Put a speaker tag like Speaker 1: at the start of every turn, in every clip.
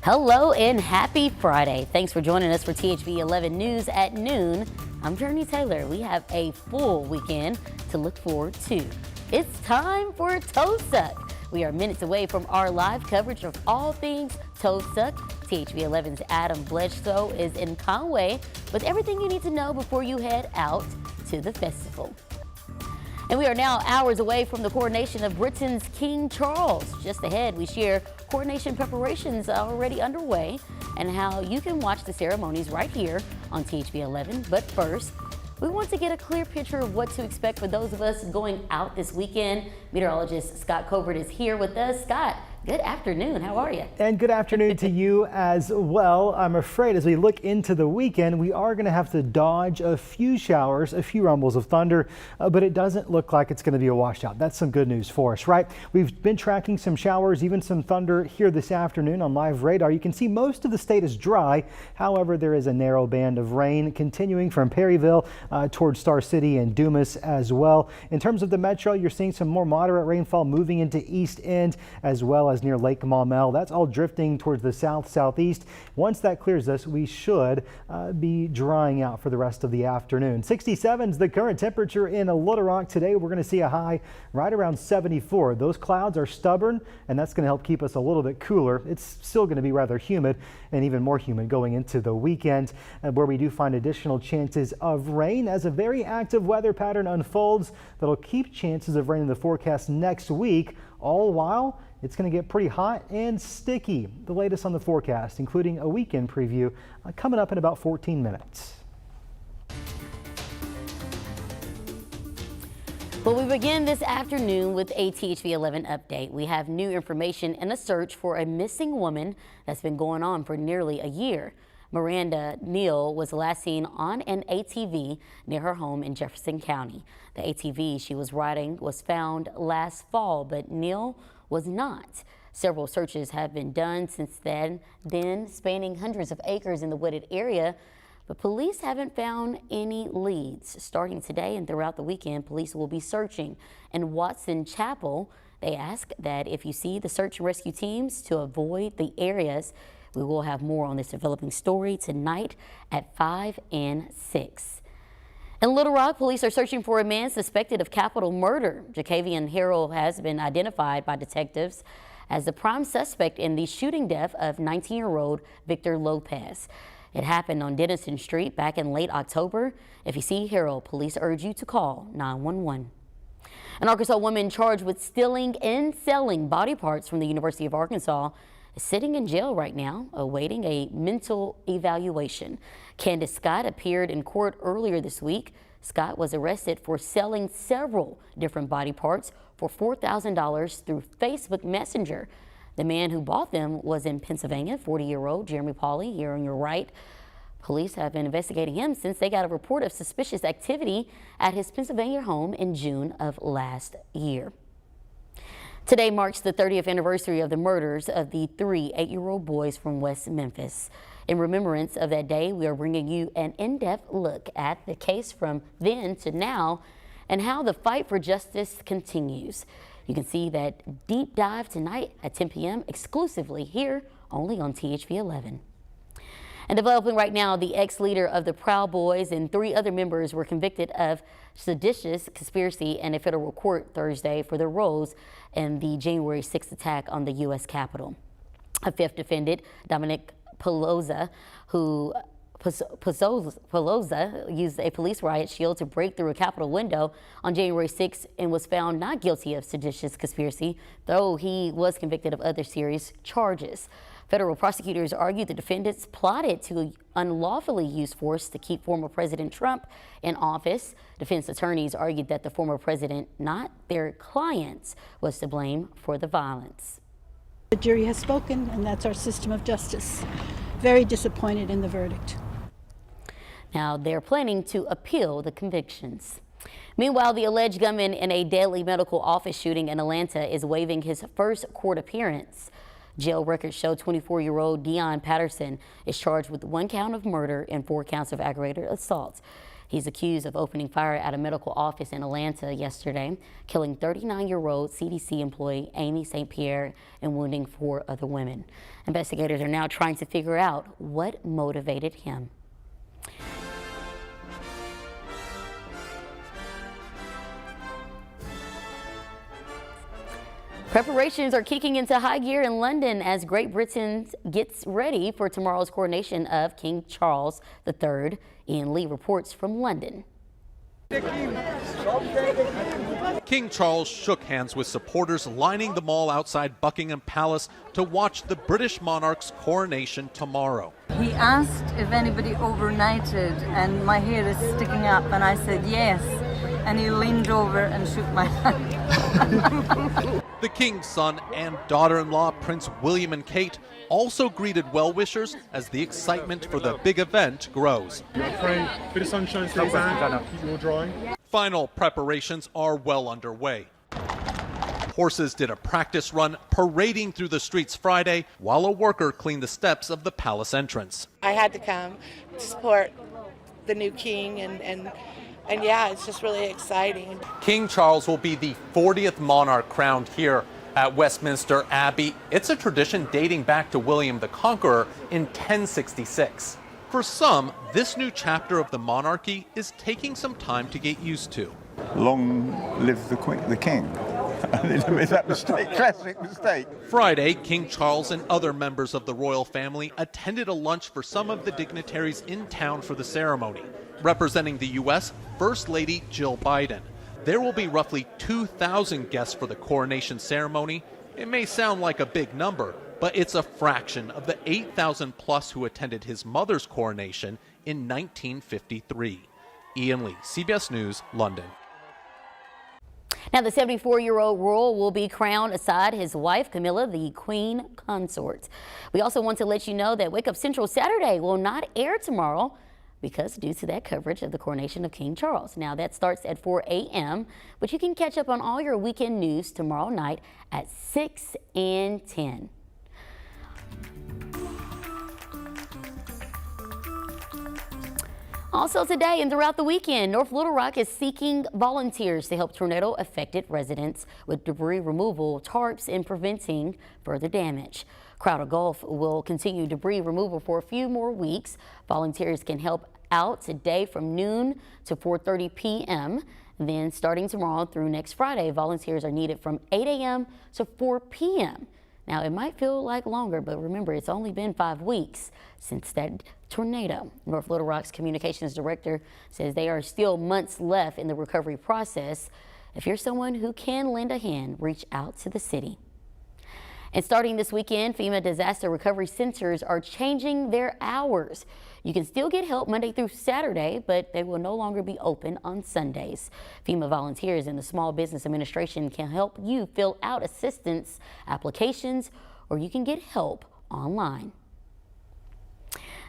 Speaker 1: Hello and happy Friday. Thanks for joining us for THV 11 News at noon. I'm Jurnee Taylor. We have a full weekend to look forward to. It's time for Toad Suck. We are minutes away from our live coverage of all things Toad Suck. THV 11's Adam Bledsoe is in Conway with everything you need to know before you head out to the festival. And we are now hours away from the coronation of Britain's King Charles. Just ahead, we share coronation preparations already underway and how you can watch the ceremonies right here on THV 11. But first, we want to get a clear picture of what to expect for those of us going out this weekend. Meteorologist Scott Covert is here with us. Scott, good afternoon. How are you?
Speaker 2: And good afternoon to you as well. I'm afraid as we look into the weekend, we are going to have to dodge a few showers, a few rumbles of thunder, but it doesn't look like it's going to be a washout. That's some good news for us, right? We've been tracking some showers, even some thunder here this afternoon on live radar. You can see most of the state is dry. However, there is a narrow band of rain continuing from Perryville towards Star City and Dumas as well. In terms of the metro, you're seeing some more moderate rainfall moving into East End as well as near Lake Maumelle. That's all drifting towards the southeast. Once that clears us, we should be drying out for the rest of the afternoon. 67 is the current temperature in Little Rock today. We're going to see a high right around 74. Those clouds are stubborn, and that's going to help keep us a little bit cooler. It's still going to be rather humid and even more humid going into the weekend, where we do find additional chances of rain as a very active weather pattern unfolds that'll keep chances of rain in the forecast next week, all while it's going to get pretty hot and sticky. The latest on the forecast, including a weekend preview, coming up in about 14 minutes.
Speaker 1: Well, we begin this afternoon with a THV 11 update. We have new information in a search for a missing woman that's been going on for nearly a year. Miranda Neal was last seen on an ATV near her home in Jefferson County. The ATV she was riding was found last fall, but Neal was not. Several searches have been done since then, spanning hundreds of acres in the wooded area, but police haven't found any leads. Starting today and throughout the weekend, police will be searching in Watson Chapel. They ask that if you see the search and rescue teams to avoid the areas. We will have more on this developing story tonight at 5 and 6. In Little Rock, police are searching for a man suspected of capital murder. Jacavian Harrell has been identified by detectives as the prime suspect in the shooting death of 19-year-old Victor Lopez. It happened on Denison Street back in late October. If you see Harrell, police urge you to call 911. An Arkansas woman charged with stealing and selling body parts from the University of Arkansas is sitting in jail right now, awaiting a mental evaluation. Candace Scott appeared in court earlier this week. Scott was arrested for selling several different body parts for $4,000 through Facebook Messenger. The man who bought them was in Pennsylvania, 40-year-old Jeremy Pauley, here on your right. Police have been investigating him since they got a report of suspicious activity at his Pennsylvania home in June of last year. Today marks the 30th anniversary of the murders of the three 8-year-old boys from West Memphis. In remembrance of that day, we are bringing you an in-depth look at the case from then to now and how the fight for justice continues. You can see that deep dive tonight at 10 p.m. exclusively here only on THV 11. And developing right now, the ex-leader of the Proud Boys and 3 other members were convicted of seditious conspiracy in a federal court Thursday for their roles in the January 6th attack on the U.S. Capitol. A 5th defendant, Dominic Pelosa, used a police riot shield to break through a Capitol window on January 6th and was found not guilty of seditious conspiracy, though he was convicted of other serious charges. Federal prosecutors argued the defendants plotted to unlawfully use force to keep former President Trump in office. Defense attorneys argued that the former president, not their clients, was to blame for the violence.
Speaker 3: The jury has spoken, and that's our system of justice. Very disappointed in the verdict.
Speaker 1: Now they're planning to appeal the convictions. Meanwhile, the alleged gunman in a deadly medical office shooting in Atlanta is waiving his first court appearance. Jail records show 24-year-old Dion Patterson is charged with 1 count of murder and 4 counts of aggravated assault. He's accused of opening fire at a medical office in Atlanta yesterday, killing 39-year-old CDC employee Amy St. Pierre and wounding 4 other women. Investigators are now trying to figure out what motivated him. Preparations are kicking into high gear in London as Great Britain gets ready for tomorrow's coronation of King Charles III. Ian Lee reports from London.
Speaker 4: King Charles shook hands with supporters lining the mall outside Buckingham Palace to watch the British monarch's coronation tomorrow.
Speaker 5: He asked if anybody overnighted and my hair is sticking up, and I said yes, and he leaned over and shook my hand.
Speaker 4: The king's son and daughter-in-law, Prince William and Kate, also greeted well-wishers as the excitement for the big event grows.
Speaker 6: Pray, bit of sunshine stays out, keep you all dry.
Speaker 4: Final preparations are well underway. Horses did a practice run parading through the streets Friday while a worker cleaned the steps of the palace entrance.
Speaker 7: I had to come to support the new king and yeah, it's just really exciting.
Speaker 4: King Charles will be the 40th monarch crowned here at Westminster Abbey. It's a tradition dating back to William the Conqueror in 1066. For some, this new chapter of the monarchy is taking some time to get used to.
Speaker 8: Long live the king. I made that mistake, classic mistake.
Speaker 4: Friday, King Charles and other members of the royal family attended a lunch for some of the dignitaries in town for the ceremony. Representing the U.S., First Lady Jill Biden. There will be roughly 2,000 guests for the coronation ceremony. It may sound like a big number, but it's a fraction of the 8,000 plus who attended his mother's coronation in 1953. Ian Lee, CBS News, London.
Speaker 1: Now, the 74-year-old royal will be crowned aside his wife, Camilla, the Queen Consort. We also want to let you know that Wake Up Central Saturday will not air tomorrow because due to that coverage of the coronation of King Charles. Now, that starts at 4 a.m., but you can catch up on all your weekend news tomorrow night at 6 and 10. Also today and throughout the weekend, North Little Rock is seeking volunteers to help tornado-affected residents with debris removal, tarps, and preventing further damage. Crowder Gulf will continue debris removal for a few more weeks. Volunteers can help out today from noon to 4:30 p.m. Then starting tomorrow through next Friday, volunteers are needed from 8 a.m. to 4 p.m. Now, it might feel like longer, but remember, it's only been 5 weeks since that tornado. North Little Rock's communications director says there are still months left in the recovery process. If you're someone who can lend a hand, reach out to the city. And starting this weekend, FEMA disaster recovery centers are changing their hours. You can still get help Monday through Saturday, but they will no longer be open on Sundays. FEMA volunteers and the Small Business Administration can help you fill out assistance applications, or you can get help online.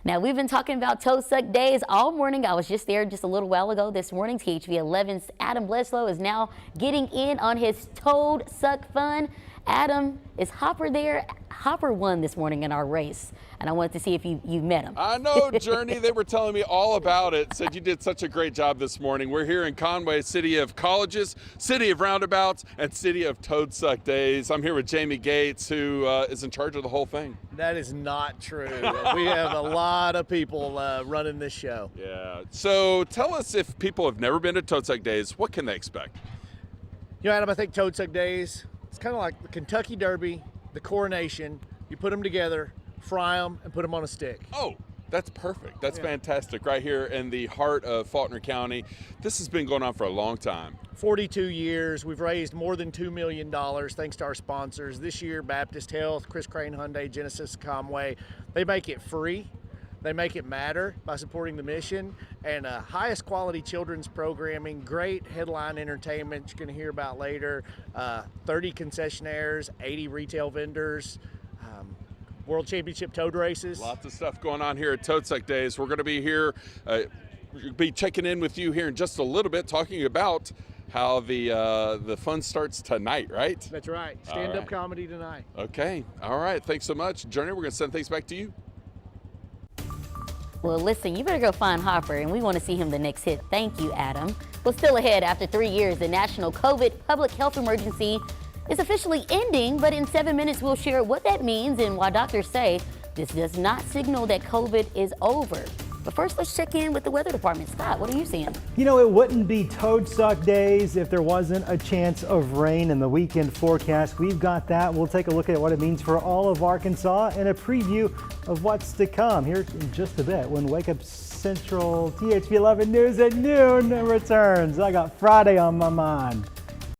Speaker 1: Now, we've been talking about Toad Suck Daze all morning. I was just there just a little while ago this morning. THV 11's Adam Bleslow is now getting in on his Toad Suck fun. Adam, is Hopper there? Hopper won this morning in our race, and I wanted to see if you met him.
Speaker 9: I know, Jurnee. They were telling me all about it. Said you did such a great job this morning. We're here in Conway, city of colleges, city of roundabouts, and city of Toad Suck Daze. I'm here with Jamie Gates, who is in charge of the whole thing.
Speaker 10: That is not true. We have a lot of people running this show.
Speaker 9: Yeah. So tell us, if people have never been to Toad Suck Daze, what can they expect?
Speaker 10: You know, Adam, I think Toad Suck Daze, it's kind of like the Kentucky Derby, the coronation. You put them together, fry them, and put them on a stick.
Speaker 9: Oh, that's perfect. That's fantastic. Right here in the heart of Faulkner County. This has been going on for a long time.
Speaker 10: 42 years. We've raised more than $2 million thanks to our sponsors. This year, Baptist Health, Chris Crane Hyundai, Genesis Comway. They make it free. They make it matter by supporting the mission, and highest quality children's programming, great headline entertainment you're going to hear about later, 30 concessionaires, 80 retail vendors, World Championship toad races.
Speaker 9: Lots of stuff going on here at Toad Suck Daze. We're going to be here, be checking in with you here in just a little bit, talking about how the fun starts tonight, right?
Speaker 10: That's right. Stand-up comedy tonight.
Speaker 9: Okay. All right. Thanks so much. Jurnee, we're going to send things back to you.
Speaker 1: Well, listen, you better go find Hopper, and we want to see him the next hit. Thank you, Adam. Well, still ahead, after 3 years, the national COVID public health emergency is officially ending, but in 7 minutes, we'll share what that means and why doctors say this does not signal that COVID is over. But first, let's check in with the weather department. Scott, what are you seeing?
Speaker 2: You know, it wouldn't be Toad Suck Daze if there wasn't a chance of rain in the weekend forecast. We've got that. We'll take a look at what it means for all of Arkansas and a preview of what's to come here in just a bit when Wake Up Central THV 11 News at noon returns. I got Friday on my mind.